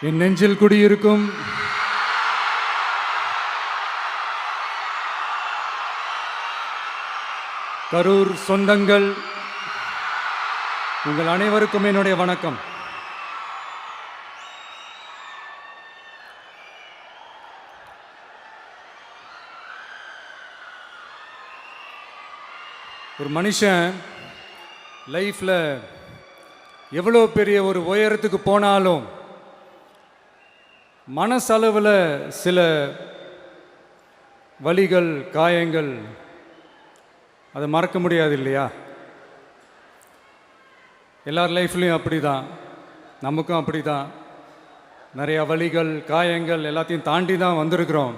என் நெஞ்சில் குடியிருக்கும் கரூர் சொந்தங்கள், உங்கள் அனைவருக்கும் என்னுடைய வணக்கம். ஒரு மனுஷன் லைஃப்பில் எவ்வளோ பெரிய ஒரு உயரத்துக்கு போனாலும் மனசளவில் சில வலிகள், காயங்கள் அதை மறக்க முடியாது இல்லையா? எல்லார் லைஃப்லேயும் அப்படி தான், நமக்கும் அப்படி தான். நிறையா வலிகள், காயங்கள் எல்லாத்தையும் தாண்டி தான் வந்திருக்கிறோம்.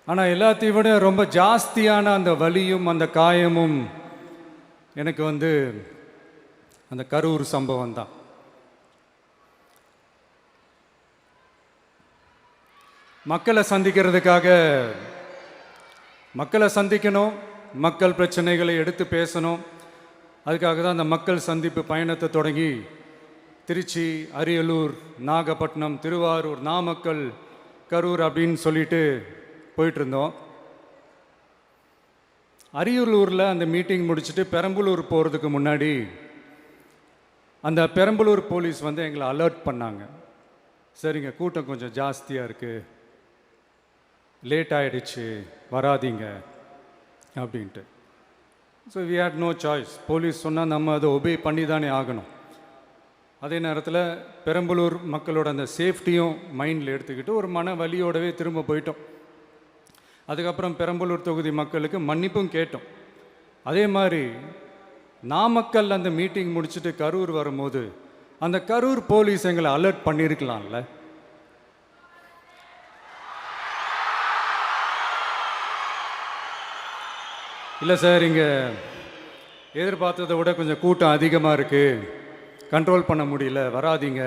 ஆனால் எல்லாத்தையும் விட ரொம்ப ஜாஸ்தியான அந்த வலியும் அந்த காயமும் எனக்கு அந்த கரூர் சம்பவம் தான். மக்களை சந்திக்கணும், மக்கள் பிரச்சனைகளை எடுத்து பேசணும். அதுக்காக தான் அந்த மக்கள் சந்திப்பு பயணத்தை தொடங்கி திருச்சி, அரியலூர், நாகப்பட்டினம், திருவாரூர், நாமக்கல், கரூர் அப்படின்னு சொல்லிட்டு போயிட்டுருந்தோம். அரியலூரில் அந்த மீட்டிங் முடிச்சுட்டு பெரம்பலூர் போகிறதுக்கு முன்னாடி அந்த பெரம்பலூர் போலீஸ் எங்களை அலர்ட் பண்ணாங்க. சரிங்க, கூட்டம் கொஞ்சம் ஜாஸ்தியாக இருக்குது, லேட் ஆகிடுச்சு, வராதிங்க அப்படின்ட்டு. So we had no choice. Police சொன்னால் நம்ம அதை ஒபே பண்ணி தானே ஆகணும். அதே நேரத்தில் பெரம்பலூர் மக்களோட அந்த சேஃப்டியும் மைண்டில் எடுத்துக்கிட்டு ஒரு மன வலியோடவே திரும்ப போயிட்டோம். அதுக்கப்புறம் பெரம்பலூர் தொகுதி மக்களுக்கு மன்னிப்பும் கேட்டோம். அதே மாதிரி நாமக்கல் அந்த மீட்டிங் முடிச்சுட்டு கரூர் வரும்போது அந்த கரூர் போலீஸ் எங்களை அலர்ட் பண்ணியிருக்கலாம்ல. இல்லை சார், இங்கே எதிர்பார்த்ததை விட கொஞ்சம் கூட்டம் அதிகமாக இருக்குது, கண்ட்ரோல் பண்ண முடியல, வராதிங்க.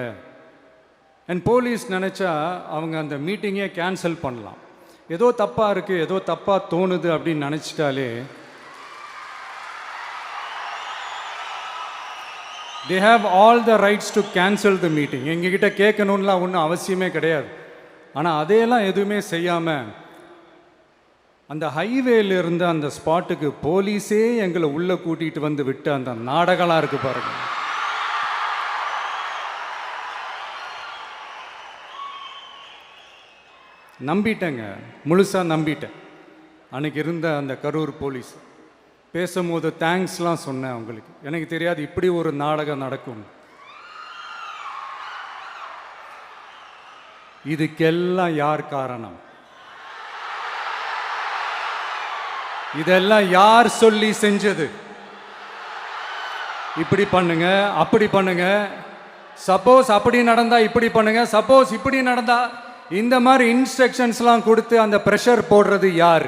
அண்ட் போலீஸ் நினச்சா அவங்க அந்த மீட்டிங்கே கேன்சல் பண்ணலாம். ஏதோ தப்பாக இருக்குது, ஏதோ தப்பாக தோணுது அப்படின்னு நினச்சிட்டாலே they have all the rights to cancel the meeting. எங்ககிட்ட கேட்கணும்லாம் ஒன்றும் அவசியமே கிடையாது. ஆனால் அதையெல்லாம் எதுவுமே செய்யாமல் அந்த ஹைவேல இருந்த அந்த ஸ்பாட்டுக்கு போலீஸே எங்களை உள்ளே கூட்டிகிட்டு வந்து விட்டு அந்த நாடகம்லாம் இருக்குது பாருங்க. நம்பிட்டேங்க, முழுசாக நம்பிட்டேன். அன்னைக்கு இருந்த அந்த கரூர் போலீஸ் பேசும்போது தேங்க்ஸ்லாம் சொன்னேன் அவங்களுக்கு. எனக்கு தெரியாது இப்படி ஒரு நாடகம் நடக்கும். இதுக்கெல்லாம் யார் காரணம்? இதெல்லாம் யார் சொல்லி செஞ்சது? இப்படி பண்ணுங்க, அப்படி பண்ணுங்க, சப்போஸ் அப்படி நடந்தா இப்படி பண்ணுங்க, சப்போஸ் இப்படி நடந்தா இந்த மாதிரி இன்ஸ்ட்ரக்ஷன்ஸ்லாம் கொடுத்து அந்த ப்ரெஷர் போடுறது யார்?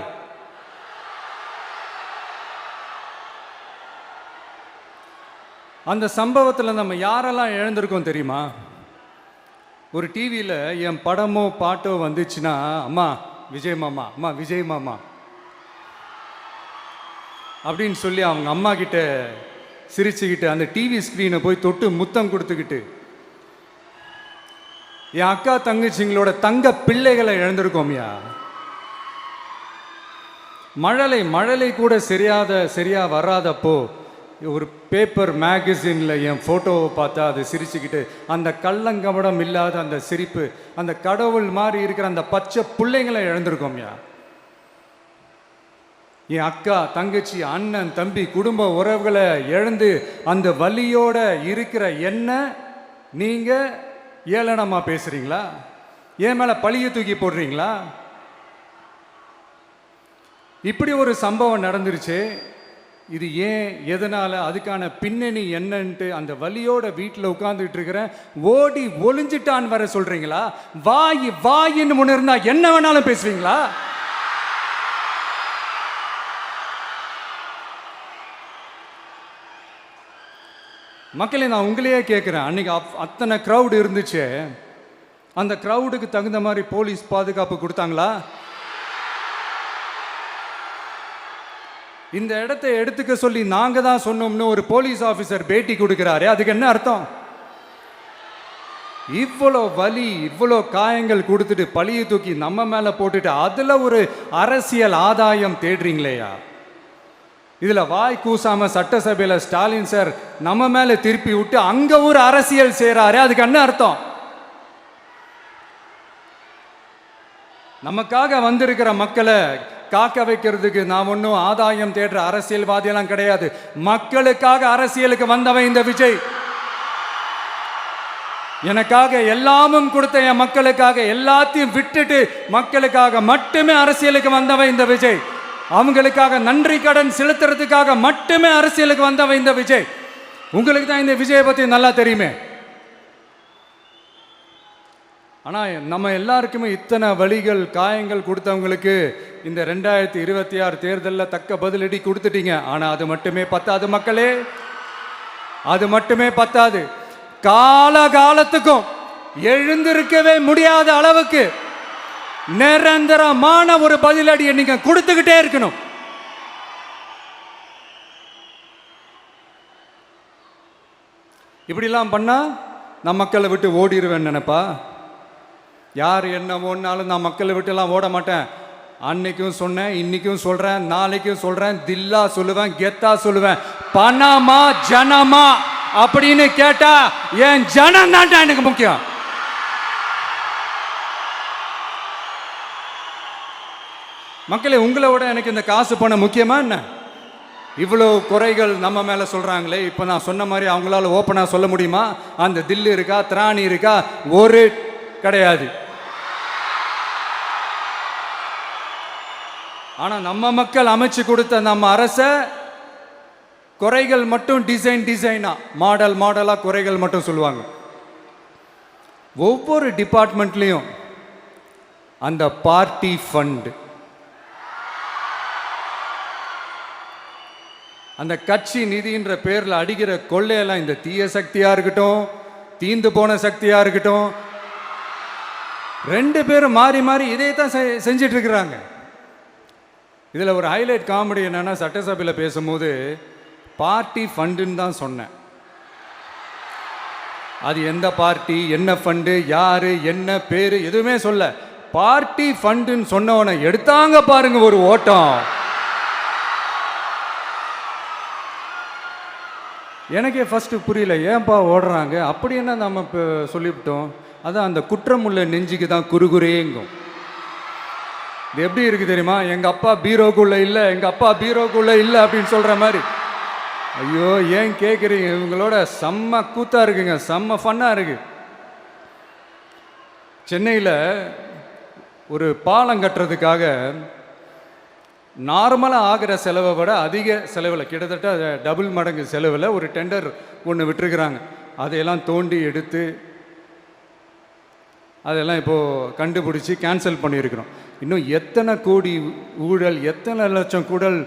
அந்த சம்பவத்தில் நம்ம யாரெல்லாம் இழந்திருக்கோம் தெரியுமா? ஒரு டிவியில் என் படமோ பாட்டோ வந்துச்சுன்னா, அம்மா விஜய் மாமா, அம்மா விஜய் மாமா அப்படின்னு சொல்லி அவங்க அம்மா கிட்ட சிரிச்சுக்கிட்டு அந்த டிவி ஸ்க்ரீனை போய் தொட்டு முத்தம் கொடுத்துக்கிட்டு என் அக்கா தங்கச்சிங்களோட தங்க பிள்ளைகளை இழந்திருக்கோம்யா. மழலை கூட சரியா வராதப்போ ஒரு பேப்பர் மேகசினில் என் ஃபோட்டோவை பார்த்தா அதை சிரிச்சுக்கிட்டு அந்த கள்ளங்கபடம் இல்லாத அந்த சிரிப்பு, அந்த கடவுள் மாதிரி இருக்கிற அந்த பச்சை பிள்ளைங்களை இழந்திருக்கோம்யா. என் அக்கா தங்கச்சி, அண்ணன், தம்பி, குடும்ப உறவுகளை இழந்து அந்த வலியோட இருக்கிற என்ன நீங்கள் ஏளனமா பேசுறீங்களா? என் மேலே பழிய தூக்கி போடுறீங்களா? இப்படி ஒரு சம்பவம் நடந்துருச்சு. இது ஏன், எதனால, அதுக்கான பின்னணி என்னன்ட்டு அந்த வலியோட வீட்டில் உட்கார்ந்துட்டு இருக்கிறேன். ஓடி ஒளிஞ்சிட்டான்னு வர சொல்றீங்களா? வாயின்னு முன்ன இருந்தா என்ன வேணாலும் பேசுவீங்களா? மக்களே, நான் உங்களையே கேட்குறேன். அன்றைக்கி அத்தனை க்ரௌடு இருந்துச்சு, அந்த க்ரௌடுக்கு தகுந்த மாதிரி போலீஸ் பாதுகாப்பு கொடுத்தாங்களா? இந்த இடத்தை எடுத்துக்க சொல்லி நாங்கள் தான் சொன்னோம்னு ஒரு போலீஸ் ஆஃபீஸர் பேட்டி கொடுக்குறாரு. அதுக்கு என்ன அர்த்தம்? இவ்வளோ வலி, இவ்வளோ காயங்கள் கொடுத்துட்டு பழியை தூக்கி நம்ம மேலே போட்டுட்டு அதில் ஒரு அரசியல் ஆதாயம் தேடுறீங்களேயா? இதில் வாய் கூசாம சட்டசபையில் ஸ்டாலின் சார் நம்ம மேலே திருப்பி விட்டு அங்கே ஒரு அரசியல் செய்கிறாரு. அதுக்கு என்ன அர்த்தம்? நமக்காக வந்திருக்கிற மக்களை காக்க வைக்கிறதுக்கு நான் ஒன்றும் ஆதாயம் தேடுற அரசியல்வாதியெல்லாம் கிடையாது. மக்களுக்காக அரசியலுக்கு வந்தவன் இந்த விஜய். எனக்காக எல்லாமும் கொடுத்த என் மக்களுக்காக எல்லாத்தையும் விட்டுட்டு மக்களுக்காக மட்டுமே அரசியலுக்கு வந்தவன் இந்த விஜய். அவங்களுக்காக நன்றி கடன் செலுத்துறதுக்காக மட்டுமே அரசியலுக்கு வந்தவன் இந்த விஜய். உங்களுக்கு தான் இந்த விஜயை பற்றி நல்லா தெரியுமே. ஆனால் நம்ம எல்லாருக்குமே இத்தனை வலிகள் காயங்கள் கொடுத்தவங்களுக்கு இந்த 2026 தேர்தலில் தக்க பதிலடி கொடுத்துட்டீங்க. ஆனால் அது மட்டுமே பத்தாது மக்களே, அது மட்டுமே பத்தாது. காலகாலத்துக்கும் எழுந்திருக்கவே முடியாத அளவுக்கு நிரந்தரமான ஒரு பதிலடியை நீங்க கொடுத்துக்கிட்டே இருக்கணும். இப்படிலாம் பண்ணா நான் மக்களை விட்டு ஓடிடுவேன் நினைப்பா? யார் என்ன ஓடினாலும் நான் மக்களை விட்டுலாம் ஓட மாட்டேன். அன்னைக்கும் சொன்னேன், இன்னைக்கும் சொல்றேன், நாளைக்கும் சொல்றேன், தில்லா சொல்லுவேன், கெத்தா சொல்லுவேன். பணமா ஜனமா அப்படின்னு கேட்டா என் ஜனம் தான்டா எனக்கு முக்கியம். மக்களே, உங்களை விட எனக்கு இந்த காசு பணம் முக்கியமா என்ன? இவ்வளோ குறைகள் நம்ம மேல சொல்றாங்களே, இப்போ நான் சொன்ன மாதிரி அவங்களால ஓப்பனா சொல்ல முடியுமா? அந்த தில்லு இருக்கா, திராணி இருக்கா? ஒரு கிடையாது. ஆனா நம்ம மக்கள் அமைச்சு கொடுத்த நம்ம அரச குறைகள் மட்டும் டிசைனா மாடலா குறைகள் மட்டும் சொல்லுவாங்க. ஒவ்வொரு டிபார்ட்மெண்ட்லையும் அந்த பார்ட்டி ஃபண்ட், அந்த கட்சி நிதின்ற பேர்ல அடிக்கிற கொள்ளையெல்லாம் இந்த தீய சக்தியா இருக்கட்டும், தீந்து போன சக்தியா இருக்கட்டும், ரெண்டு பேரும் மாறி மாறி இதே தான் செஞ்சிட்டு இருக்கிறாங்க. இதில் ஒரு ஹைலைட் காமெடி என்னன்னா, சட்டசபையில் பேசும்போது பார்ட்டி ஃபண்டுன்னு தான் சொன்னேன். அது எந்த பார்ட்டி, என்ன ஃபண்டு, யாரு, என்ன பேரு, எதுவுமே சொல்ல. பார்ட்டி ஃபண்டுன்னு சொன்னவனை எடுத்தாங்க பாருங்க ஒரு ஓட்டம். எனக்கே ஃபர்ஸ்ட் புரியல, ஏன்பா ஓடுறாங்க? அப்படி என்ன நம்ம இப்போ சொல்லிவிட்டோம்? அதான் அந்த குற்றம் உள்ள நெஞ்சுக்கு தான் குறுகுறேங்கும். இது எப்படி இருக்கு தெரியுமா? எங்க அப்பா பீரோக்குள்ள இல்லை, எங்க அப்பா பீரோக்குள்ள இல்லை அப்படின்னு சொல்ற மாதிரி. ஐயோ, ஏன் கேட்குறீங்க? இவங்களோட செம்ம கூத்தா இருக்குங்க, செம்ம ஃபன்னா இருக்கு. சென்னையில் ஒரு பாலம் கட்டுறதுக்காக நார்மலாக ஆகிற செலவை விட அதிக செலவில், கிட்டத்தட்ட டபுள் மடங்கு செலவில் ஒரு டெண்டர் ஒன்று விட்டுருக்குறாங்க. அதையெல்லாம் தோண்டி எடுத்து அதெல்லாம் இப்போது கண்டுபிடிச்சி கேன்சல் பண்ணியிருக்கிறோம். இன்னும் எத்தனை கோடி ஊழல், எத்தனை லட்சம் கூடல்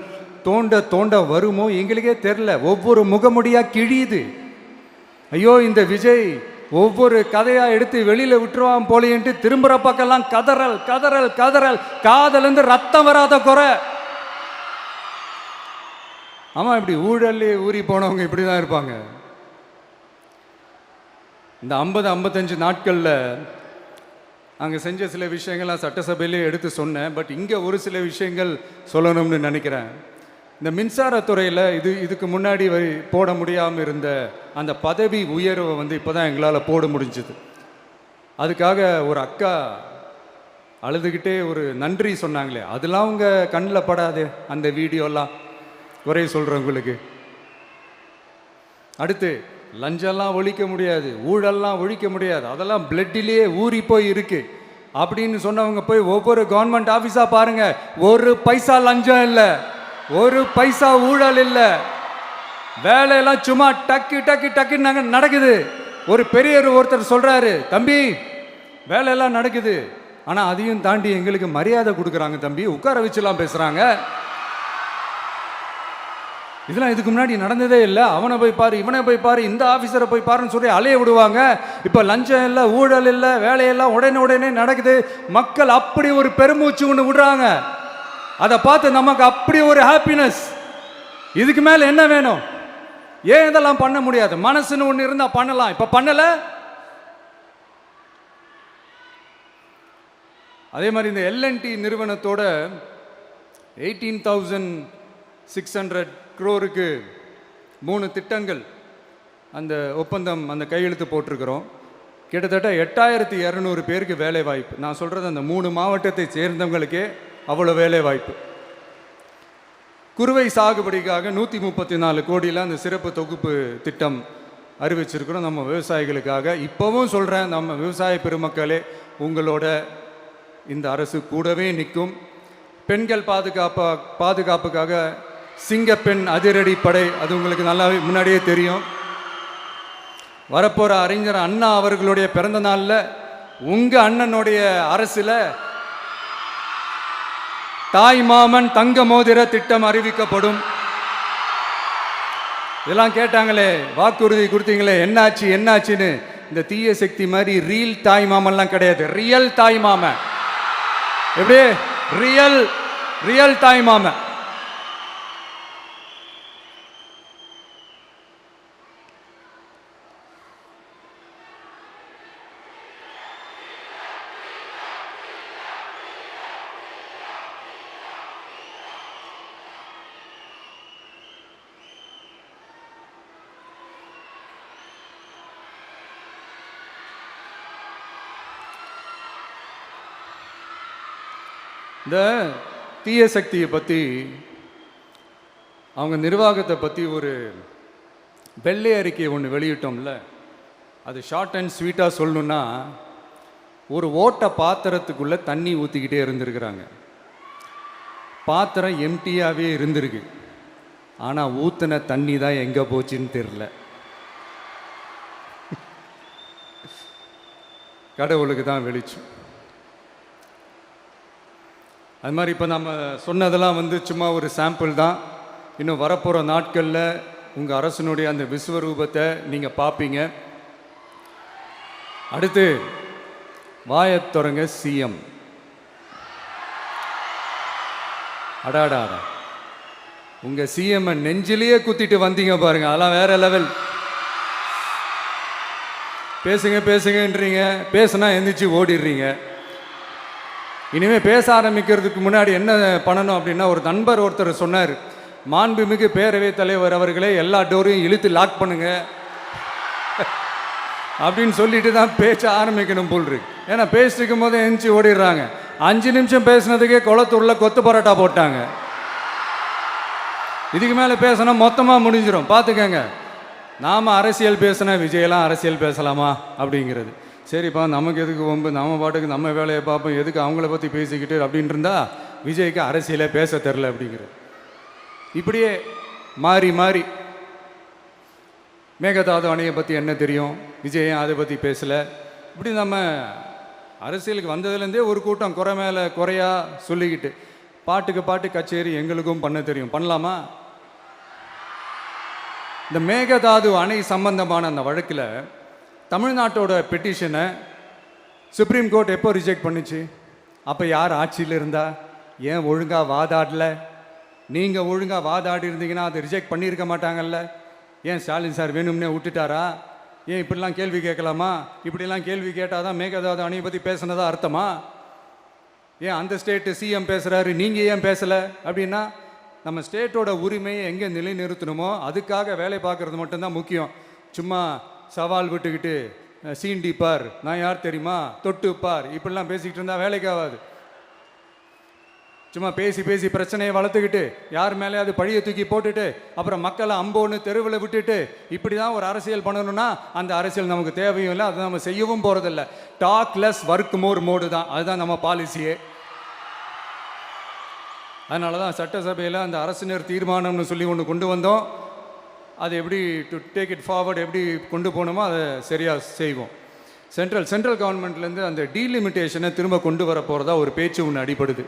தோண்ட வருமோ எங்களுக்கே தெரில. ஒவ்வொரு முகமுடியாக கிழியுது. ஐயோ, இந்த விஜய் ஒவ்வொரு கதையாக எடுத்து வெளியில் விட்டுருவான் போலேன்ட்டு திரும்புகிற பக்கம்லாம் கதறல் கதறல் கதறல். காதலேருந்து ரத்தம் வராத குறை. ஆமாம், இப்படி ஊழல்லே ஊறி போனவங்க இப்படி தான் இருப்பாங்க. இந்த 50-55 நாட்களில் அங்கே செஞ்ச சில விஷயங்கள்லாம் சட்டசபையிலே எடுத்து சொன்னேன். பட் இங்கே ஒரு சில விஷயங்கள் சொல்லணும்னு நினைக்கிறேன். இந்த மின்சாரத்துறையில் இதுக்கு முன்னாடி போட முடியாமல் இருந்த அந்த பதவி உயர்வை இப்போ தான் எங்களால் போட முடிஞ்சுது. அதுக்காக ஒரு அக்கா அழுதுகிட்டே ஒரு நன்றி சொன்னாங்களே, அதெல்லாம் உங்கள் கண்ணில் படாது அந்த வீடியோலாம், குறை சொல்கிறவங்களுக்கு. அடுத்து லஞ்சம்லாம் ஒழிக்க முடியாது, ஊழல்லாம் ஒழிக்க முடியாது, அதெல்லாம் பிளட்டிலேயே ஊறி போய் இருக்கு அப்படின்னு சொன்னவங்க போய் ஒவ்வொரு கவர்மெண்ட் ஆஃபீஸாக பாருங்க. ஒரு பைசா லஞ்சம் இல்லை, ஒரு பைசா ஊழல் இல்லை. வேலையெல்லாம் சும்மா டக்கு டக்கு டக்குன்னு நடக்குது. ஒரு பெரியவர் ஒருத்தர் சொல்றாரு, தம்பி வேலையெல்லாம் நடக்குது, ஆனால் அதையும் தாண்டி எங்களுக்கு மரியாதை கொடுக்குறாங்க தம்பி, உட்கார வச்சுலாம் பேசுகிறாங்க. இதெல்லாம் இதுக்கு முன்னாடி நடந்ததே இல்லை. அவனை போய் பாரு, இவனை போய் பாரு, இந்த ஆஃபீஸரை போய் பாருன்னு சொல்லி அலைய விடுவாங்க. இப்போ லஞ்சம் இல்லை, ஊழல் இல்லை, வேலையெல்லாம் உடனே நடக்குது. மக்கள் அப்படி ஒரு பெருமூச்சு ஒன்று விடுறாங்க. அதை பார்த்து நமக்கு அப்படி ஒரு ஹாப்பினஸ். இதுக்கு மேலே என்ன வேணும்? ஏன் இதெல்லாம் பண்ண முடியாது? மனசுன்னு ஒன்று இருந்தால் பண்ணலாம். இப்போ பண்ணலை. அதே மாதிரி இந்த எல்என்டி நிறுவனத்தோட 18,600 crore-க்கு 3 திட்டங்கள் அந்த ஒப்பந்தம் அந்த கையெழுத்து போட்டிருக்கிறோம். கிட்டத்தட்ட 8,200 பேருக்கு வேலை வாய்ப்பு. நான் சொல்கிறது அந்த 3 மாவட்டத்தை சேர்ந்தவங்களுக்கே அவ்வளோ வேலை வாய்ப்பு. குறுவை சாகுபடிக்காக 134 கோடியில் அந்த சிறப்பு தொகுப்பு திட்டம் அறிவிச்சிருக்கிறோம் நம்ம விவசாயிகளுக்காக. இப்போவும் சொல்கிறேன், நம்ம விவசாய பெருமக்களே, உங்களோட இந்த அரசு கூடவே நிற்கும். பெண்கள் பாதுகாப்புக்காக சிங்கப்பெண் அதிரடி படை, அது உங்களுக்கு நல்லா முன்னாடியே தெரியும். வரப்போகிற அறிஞர் அண்ணா அவர்களுடைய பிறந்த நாளில் உங்கள் அண்ணனுடைய அரசில் தாய் மாமன் தங்க மோதிர திட்டம் அறிவிக்கப்படும். இதெல்லாம் கேட்டாங்களே, வாக்குறுதி கொடுத்தீங்களே, என்னாச்சு என்னாச்சுன்னு. இந்த தீய சக்தி மாதிரி ரியல் தாய் மாமன்லாம் கிடையாது, ரியல் தாய் மாமன். எப்படி ரியல் தாய் மாமன். இந்த தீய சக்தியை பற்றி, அவங்க நிர்வாகத்தை பற்றி ஒரு வெள்ளை அறிக்கை ஒன்று வெளியிட்டோம்ல, அது ஷார்ட் அண்ட் ஸ்வீட்டாக சொல்லணுன்னா, ஒரு ஓட்ட பாத்திரத்துக்குள்ளே தண்ணி ஊற்றிக்கிட்டே இருந்திருக்கிறாங்க. பாத்திரம் எம்டியாகவே இருந்திருக்கு, ஆனால் ஊற்றின தண்ணி தான் எங்கே போச்சுன்னு தெரில. கடவுளுக்கு தான் வெளிச்சம். அது மாதிரி இப்போ நம்ம சொன்னதெல்லாம் சும்மா ஒரு சாம்பிள் தான். இன்னும் வரப்போகிற நாட்களில் உங்கள் அரசனுடைய அந்த விஸ்வரூபத்தை நீங்கள் பார்ப்பீங்க. அடுத்து வாயத்தொடங்க சிஎம். அடாடா, உங்கள் சிஎம் நெஞ்சிலேயே குத்திட்டு வந்தீங்க பாருங்க, அதெல்லாம் வேற லெவல். பேசுங்கன்றீங்க, பேசுனா எந்திரிச்சு ஓடிடுறீங்க. இனிமேல் பேச ஆரம்பிக்கிறதுக்கு முன்னாடி என்ன பண்ணணும் அப்படின்னா, ஒரு நண்பர் ஒருத்தர் சொன்னார், மாண்புமிகு பேரவைத் தலைவர் அவர்களே, எல்லா டோரையும் இழுத்து லாக் பண்ணுங்க அப்படின்னு சொல்லிட்டு தான் பேச ஆரம்பிக்கணும் போல் இருக்கு. ஏன்னா பேசிட்டு இருக்கும் போது எந்திரிச்சு ஓடிடுறாங்க. 5 நிமிஷம் பேசினதுக்கே குளத்தூரில் கொத்து பரோட்டா போட்டாங்க. இதுக்கு மேலே பேசினா மொத்தமாக முடிஞ்சிடும், பார்த்துக்கங்க. நாம் அரசியல் பேசினா விஜயெல்லாம் அரசியல் பேசலாமா அப்படிங்கிறது. சரிப்பா, நமக்கு எதுக்கு வம்பு, நம்ம பாட்டுக்கு நம்ம வேலையை பார்ப்போம், எதுக்கு அவங்கள பற்றி பேசிக்கிட்டு அப்படின்னு இருந்தால் விஜய்க்கு அரசியலே பேச தெரில அப்படிங்கிறது. இப்படியே மாறி மாறி மேகதாது அணையை பற்றி என்ன தெரியும், விஜயம் அதை பற்றி பேசலை. இப்படி நம்ம அரசியலுக்கு வந்ததுலேருந்தே ஒரு கூட்டம் குறை மேலே குறையா சொல்லிக்கிட்டு, பாட்டுக்கு பாட்டு கச்சேரி எங்களுக்கும் பண்ண தெரியும், பண்ணலாமா? இந்த மேகதாது அணை சம்பந்தமான அந்த வழக்கில் தமிழ்நாட்டோட பெட்டிஷனை சுப்ரீம் கோர்ட் எப்போ ரிஜெக்ட் பண்ணுச்சு? அப்போ யார் ஆட்சியில் இருந்தா? ஏன் ஒழுங்காக வாதாடல? நீங்கள் ஒழுங்காக வாதாடி இருந்தீங்கன்னா அதை ரிஜெக்ட் பண்ணியிருக்க மாட்டாங்கல்ல. ஏன் ஸ்டாலின் சார் வேணும்னே விட்டுட்டாரா? ஏன் இப்படிலாம் கேள்வி கேட்கலாமா? இப்படிலாம் கேள்வி கேட்டால் தான் மேகதாது அணையை பற்றி பேசுனதா அர்த்தமா? ஏன் அந்த ஸ்டேட்டு சிஎம் பேசுகிறாரு, நீங்கள் ஏன் பேசலை அப்படின்னா, நம்ம ஸ்டேட்டோட உரிமையை எங்கே நிலைநிறுத்தணுமோ அதுக்காக வேலை பார்க்குறது மட்டும்தான் முக்கியம். சும்மா சவால் விட்டுக்கிட்டு சீண்டி பார், நான் யார் தெரியுமா, தொட்டு பார், இப்படிலாம் பேசிக்கிட்டு இருந்தால் வேலைக்கு ஆகாது. சும்மா பேசி பேசி பிரச்சனையை வளர்த்துக்கிட்டு யார் மேலே அது பழியை தூக்கி போட்டுட்டு அப்புறம் மக்களை அம்போன்னு தெருவில் விட்டுட்டு இப்படி தான் ஒரு அரசியல் பண்ணணும்னா அந்த அரசியல் நமக்கு தேவையும் இல்லை, அதை நம்ம செய்யவும் போகிறதில்ல. Talk less work more mode தான், அதுதான் நம்ம பாலிசியே. அதனால தான் சட்டசபையில் அந்த அரசினர் தீர்மானம்னு சொல்லி ஒன்று கொண்டு வந்தோம். அது எப்படி டு டேக் இட் ஃபார்வர்ட், எப்படி கொண்டு போகணுமோ அதை சரியாக செய்வோம். சென்ட்ரல் கவர்மெண்ட்லேருந்து அந்த டீலிமிட்டேஷனை திரும்ப கொண்டு வர போகிறதா ஒரு பேச்சு ஒன்று அடிப்படுது.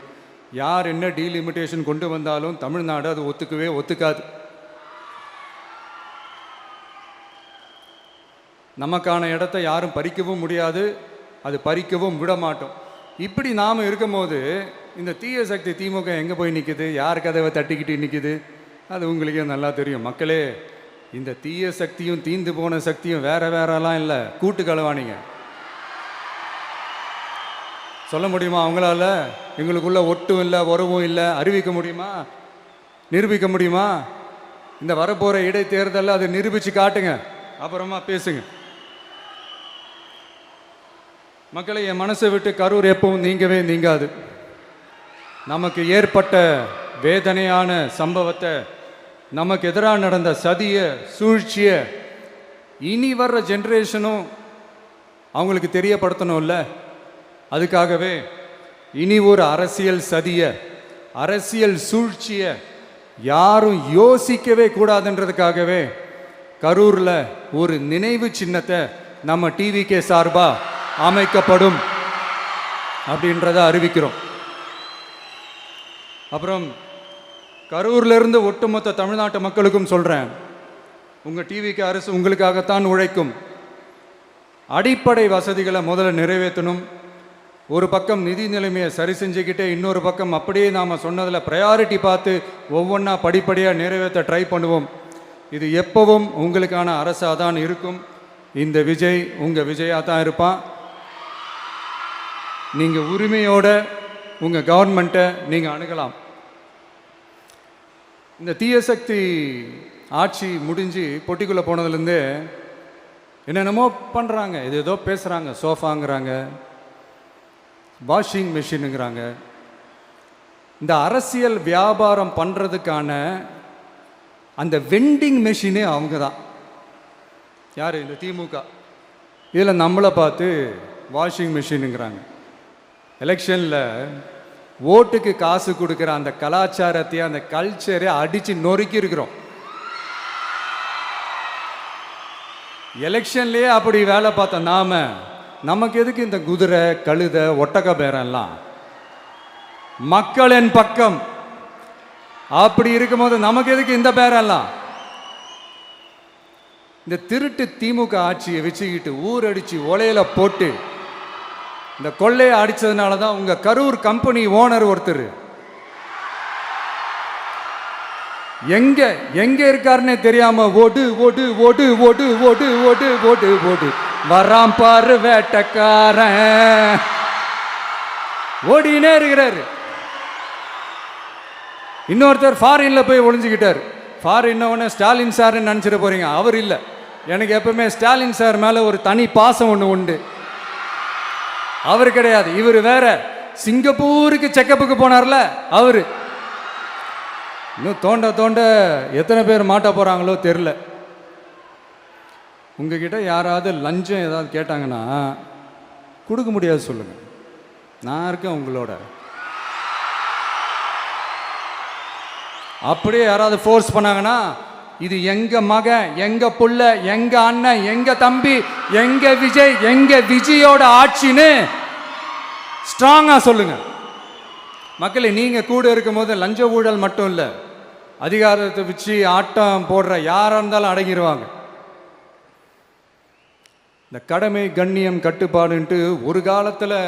யார் என்ன டீலிமிட்டேஷன் கொண்டு வந்தாலும் தமிழ்நாடு அது ஒத்துக்காது. நமக்கான இடத்த யாரும் பறிக்கவும் முடியாது, அது பறிக்கவும் விட மாட்டோம். இப்படி நாம் இருக்கும் போது இந்த தீய சக்தி திமுக எங்கே போய் நிற்குது, யார் கதவை தட்டிக்கிட்டு நிற்குது, அது உங்களுக்கே நல்லா தெரியும். மக்களே, இந்த தீய சக்தியும் தீந்து போன சக்தியும் வேறலாம் இல்லை, கூட்டு களவாணிங்க. சொல்ல முடியுமா அவங்களால? எங்களுக்குள்ள ஒட்டும் இல்லை, உறவும் இல்லை, அறிவிக்க முடியுமா? நிரூபிக்க முடியுமா? இந்த வரப்போகிற இடைத்தேர்தலில் அதை நிரூபித்து காட்டுங்க, அப்புறமா பேசுங்க. மக்களை, என் மனசை விட்டு கரூர் எப்பவும் நீங்கவே நீங்காது. நமக்கு ஏற்பட்ட வேதனையான சம்பவத்தை, நமக்கு எதிராக நடந்த சதியை, சூழ்ச்சியை இனி வர்ற ஜென்ரேஷனும் அவங்களுக்கு தெரியப்படுத்தணும்ல. அதுக்காகவே இனி ஒரு அரசியல் சதியை, அரசியல் சூழ்ச்சியை யாரும் யோசிக்கவே கூடாதுன்றதுக்காகவே கரூரில் ஒரு நினைவு சின்னத்தை நம்ம டிவிகே சார்பாக அமைக்கப்படும் அப்படின்றத அறிவிக்கிறோம். அப்புறம் கரூர்லேருந்து ஒட்டுமொத்த தமிழ்நாட்டு மக்களுக்கும் சொல்கிறேன், உங்கள் டிவிக்கு அரசு உங்களுக்காகத்தான் உழைக்கும். அடிப்படை வசதிகளை முதல்ல நிறைவேற்றணும். ஒரு பக்கம் நிதி நிலைமையை சரி செஞ்சுக்கிட்டே, இன்னொரு பக்கம் அப்படியே நாம் சொன்னதில் ப்ரையாரிட்டி பார்த்து ஒவ்வொன்றா படிப்படியாக நிறைவேற்ற ட்ரை பண்ணுவோம். இது எப்பவும் உங்களுக்கான அரசாக தான் இருக்கும். இந்த விஜய் உங்கள் விஜயாக தான் இருப்பான். நீங்கள் உரிமையோட உங்கள் கவர்மெண்ட்டை நீங்கள் அணுகலாம். இந்த தீய சக்தி ஆட்சி முடிஞ்சு பொட்டிக்குள்ளே போனதுலேருந்தே என்னென்னமோ பண்ணுறாங்க, இது ஏதோ பேசுகிறாங்க, சோஃபாங்கிறாங்க, வாஷிங் மிஷினுங்கிறாங்க. இந்த அரசியல் வியாபாரம் பண்ணுறதுக்கான அந்த வெண்டிங் மெஷினே அவங்க தான். யார்? இந்த திமுக. இதில் நம்மளை பார்த்து வாஷிங் மிஷினுங்கிறாங்க. எலெக்ஷனில் ஓட்டுக்கு காசு கொடுக்குற அந்த கலாச்சாரத்தையே, அந்த கல்ச்சரை அடித்து நொறுக்கி இருக்கிறோம். எலெக்ஷன்லேயே அப்படி வேலை பார்த்த நமக்கு எதுக்கு இந்த குதிரை, கழுதை, ஒட்டக பேரெல்லாம்? மக்களின் பக்கம் அப்படி இருக்கும்போது நமக்கு எதுக்கு இந்த பேரெல்லாம்? இந்த திருட்டு திமுக ஆட்சியை வச்சுக்கிட்டு ஊரடிச்சு ஒலையில போட்டு இந்த கொள்ளையை அடிச்சதுனால தான் உங்க கரூர் கம்பெனி ஓனர் ஒருத்தர் எங்க எங்க இருக்காருன்னே தெரியாம ஓடு ஓடு ஓடு ஓடு ஓடு ஓடு ஓடு ஓடு வராம் பாரு வேட்டக்காரன் ஓடினே இருக்கிறாரு. இன்னொருத்தர் ஃபாரின்ல போய் ஒளிஞ்சுக்கிட்டார். ஃபாரின் ஸ்டாலின் சார்ன்னு நினச்சிட்டு போறீங்க, அவர் இல்லை. எனக்கு எப்பவுமே ஸ்டாலின் சார் மேல ஒரு தனி பாசம் ஒன்று உண்டு. அவர் கிடையாது, இவர் வேற. சிங்கப்பூருக்கு செக்கப்புக்கு போனார்ல அவரு. இன்னும் தோண்ட தோண்ட எத்தனை பேர் மாட்ட போறாங்களோ தெரில. உங்ககிட்ட யாராவது லஞ்சம் ஏதாவது கேட்டாங்கன்னா கொடுக்க முடியாது சொல்லுங்க, நான் இருக்கேன் உங்களோட. அப்படியே யாராவது ஃபோர்ஸ் பண்ணாங்கன்னா இது எங்க மகன், எங்க புள்ள, எங்க அண்ணன், எங்க தம்பி, எங்க விஜய், எங்க விஜயோட ஆட்சின்னு ஸ்ட்ராங்கா சொல்லுங்க. மக்களை, நீங்க கூட இருக்கும் போது லஞ்ச ஊழல் மட்டும் இல்லை, அதிகாரத்தை வச்சு ஆட்டம் போடுற யாரா இருந்தாலும் அடங்கிடுவாங்க. இந்த கடமை, கண்ணியம், கட்டுப்பாடுன்ட்டு ஒரு காலத்தில்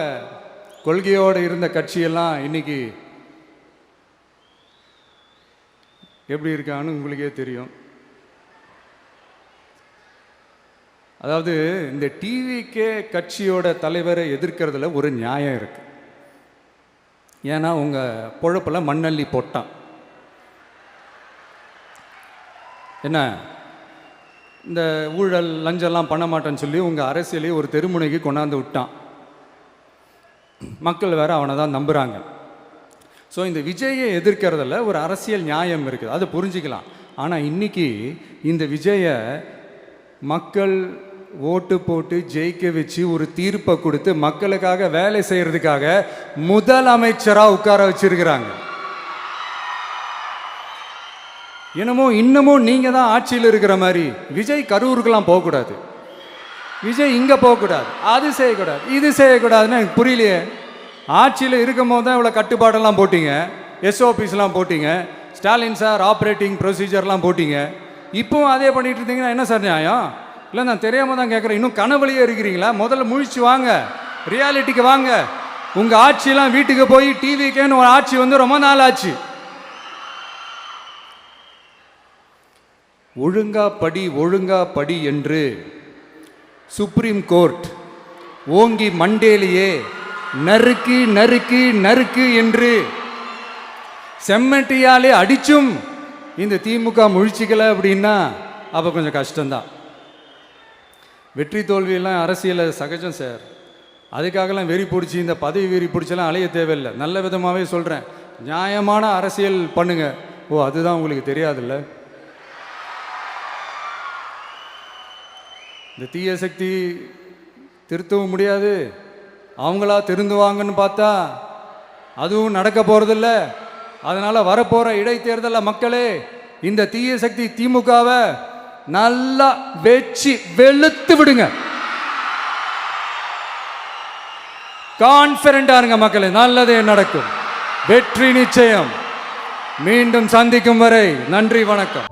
கொள்கையோடு இருந்த கட்சியெல்லாம் இன்னைக்கு எப்படி இருக்கான்னு உங்களுக்கே தெரியும். அதாவது இந்த டிவிகே கட்சியோட தலைவரை எதிர்க்கிறதுல ஒரு நியாயம் இருக்கு. ஏன்னா உங்க பொழப்பில் மண்ணள்ளி போட்டான். என்ன, இந்த ஊழல் லஞ்சம்லாம் பண்ண மாட்டேன்னு சொல்லி உங்கள் அரசியலையே ஒரு தெருமுனைக்கு கொண்டாந்து விட்டான். மக்கள் வேற அவனை தான் நம்புகிறாங்க. ஸோ இந்த விஜயை எதிர்க்கிறதுல ஒரு அரசியல் நியாயம் இருக்குது, அதை புரிஞ்சுக்கலாம். ஆனால் இன்னைக்கு இந்த விஜயை மக்கள் ஓட்டு போட்டு ஜெயிக்க வச்சு ஒரு தீர்ப்பை கொடுத்து மக்களுக்காக வேலை செய்கிறதுக்காக முதலமைச்சராக உட்கார வச்சிருக்கிறாங்க. என்னமோ இன்னமும் நீங்கள் தான் ஆட்சியில் இருக்கிற மாதிரி. விஜய் கரூருக்கெல்லாம் போகக்கூடாது, விஜய் இங்கே போகக்கூடாது, அது செய்யக்கூடாது, இது செய்யக்கூடாதுன்னு எனக்கு புரியலையே. ஆட்சியில் இருக்கும் போது தான் இவ்வளோ கட்டுப்பாடெல்லாம் போட்டிங்க, எஸ்ஓபிஸ்லாம் போட்டிங்க, ஸ்டாலின் சார் ஆப்ரேட்டிங் ப்ரொசீஜர்லாம் போட்டிங்க. இப்போவும் அதே பண்ணிட்டு இருந்தீங்கன்னா என்ன சார் நியாயம்? இல்லை, நான் தெரியாமல் தான் கேட்குறேன். இன்னும் கனவுலையே இருக்கிறீங்களா? முதல்ல முழிச்சு வாங்க, ரியாலிட்டிக்கு வாங்க. உங்கள் ஆட்சியெல்லாம் வீட்டுக்கு போய் டிவிக்கேன்னு ஒரு ஆட்சி வந்து ரொம்ப நாள் ஆச்சு. ஒழுங்கா படி என்று சுப்ரீம் கோர்ட் ஓங்கி மண்டேலியே நறுக்கு நறுக்கு நறுக்கு என்று செம்மட்டியாலே அடிச்சும் இந்த திமுக முழிச்சிக்கல அப்படின்னா அப்போ கொஞ்சம் கஷ்டம்தான். வெற்றி தோல்வியெல்லாம் அரசியலில் சகஜம் சார். அதுக்காகலாம் வெறி பிடிச்சி இந்த பதவி வெறி பிடிச்செல்லாம் அலைய தேவையில்லை. நல்ல விதமாகவே சொல்கிறேன், நியாயமான அரசியல் பண்ணுங்க. ஓ, அதுதான் உங்களுக்கு தெரியாதுல்ல. இந்த தீய சக்தி திருத்தவும் முடியாது, அவங்களா திருந்துவாங்கன்னு பார்த்தா அதுவும் நடக்க போகிறதில்ல. அதனால் வரப்போகிற இடைத்தேர்தலில் மக்களே இந்த தீய சக்தி திமுகவை நல்லா வெச்சு வெளுத்து விடுங்க. கான்ஃபிடண்டா இருங்க மக்களே, நல்லதே நடக்கும், வெற்றி நிச்சயம். மீண்டும் சந்திக்கும் வரை நன்றி, வணக்கம்.